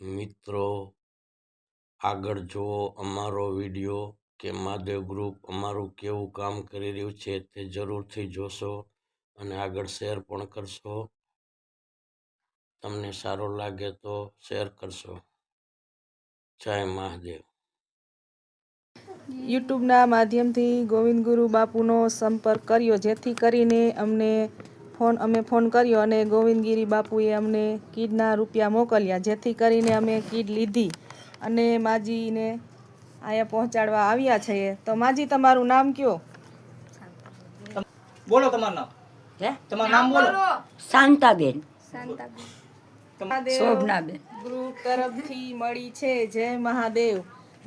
મિત્રો આગળ જુઓ અમારો વિડીયો કે મહાદેવ ગ્રુપ અમારું કેવું કામ કરી રહ્યું છે તે જરૂરથી જોશો અને આગળ શેર પણ કરશો। તમને સારો લાગે તો શેર કરશો। જય મહાદેવ। યુટ્યુબના માધ્યમથી ગોવિંદ ગુરુ બાપુનો સંપર્ક કર્યો, જેથી કરીને અમે ફોન કર્યો અને ગોવિંદગીરી બાપુએ અમને કીડના રૂપિયા મોકલ્યા, જેથી કરીને અમે કીડ લીધી અને માજીને અહીંયા પહોંચાડવા આવ્યા છીએ। તો માજી, તમારું નામ કયો? બોલો તમારું નામ। તમારું નામ બોલો। શાંતાબેન। શોભનાબેન ગ્રુપ તરફથી મળી છે। જય મહાદેવ।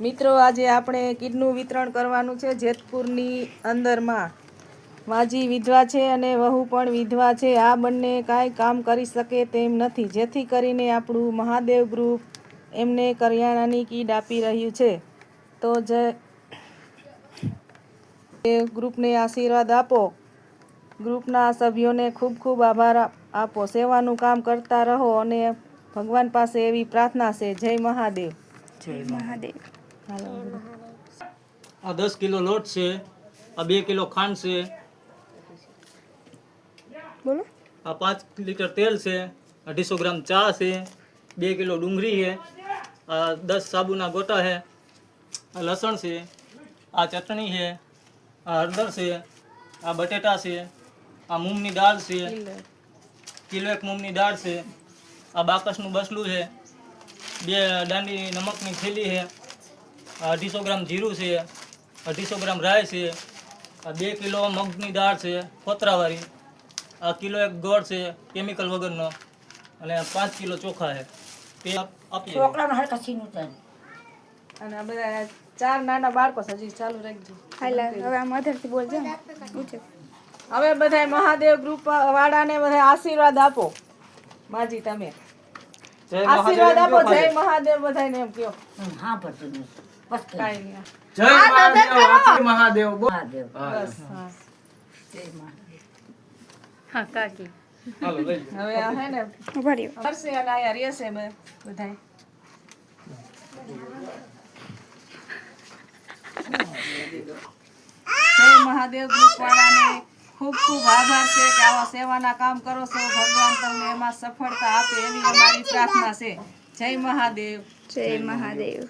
મિત્રો, આજે આપણે કીડનું વિતરણ કરવાનું છે। જેતપુરની અંદરમાં માજી વિધવા છે અને વહુ પણ વિધવા છે। આ બંને કાંઈ કામ કરી શકે તેમ નથી, જેથી કરીને આપણું મહાદેવ ગ્રુપ એમને કરિયાણાની કીટ આપી રહ્યું છે। તો જે ગ્રુપને આશીર્વાદ આપો, ગ્રુપના સભ્યોને ખૂબ ખૂબ આભાર આપો, સેવાનું કામ કરતા રહો અને ભગવાન પાસે એવી પ્રાર્થના છે। જય મહાદેવ। જય મહાદેવ। આ 10 કિલો લોટ છે, આ 2 કિલો ખાંડ છે, બોલો। આ 5 લીટર તેલ છે, 250 ગ્રામ ચા છે, 2 કિલો ડુંગળી છે, આ 10 સાબુના ગોટા છે, આ લસણ છે, આ ચટણી છે, આ હળદર છે, આ બટેટા છે, આ મૂંગની દાળ છે, કિલો 1 મૂંગની દાળ છે, આ બાકસનું બસલું છે, 2 દાંડી નમકની થેલી છે, 250 ગ્રામ જીરું છે, 250 ગ્રામ રાઈ છે, આ 2 કિલો મગની દાળ છે ફોતરાવાળી, આ કિલો 1 ગોળ છે કેમિકલ વગરનો અને 5 કિલો ચોખા છે તે આપીએ। છોકરાનો હરકા સીનું છે અને આ બધા 4 નાના બાળકો છે, હજી ચાલુ રાખજો। હવે આ મધરથી બોલજો ને ઊંચે। હવે બધાય મહાદેવ ગ્રુપ વાળાને બધા આશીર્વાદ આપો। માજી, તમે આશીર્વાદ આપો। જય મહાદેવ બધાને એમ કયો। હા પડતું નહીં બસ કાંઈ નહીં, જય મહાદેવ। મહાદેવ મહાદેવ। બસ હા। જય મહાદેવ। હા કાકી હાલો લઈ હવે આ હે ને ઉભા રહ્યો। ફરશે અને આયા રહેશે બધાય। જય મહાદેવ ગ્રુપ વાળાને ખૂબ ખૂબ આભાર છે કે આવા સેવાના કામ કરો છો। ભગવાન તમને એમાં સફળતા આપે એવી અમારી પ્રાર્થના છે। જય મહાદેવ। જય મહાદેવ।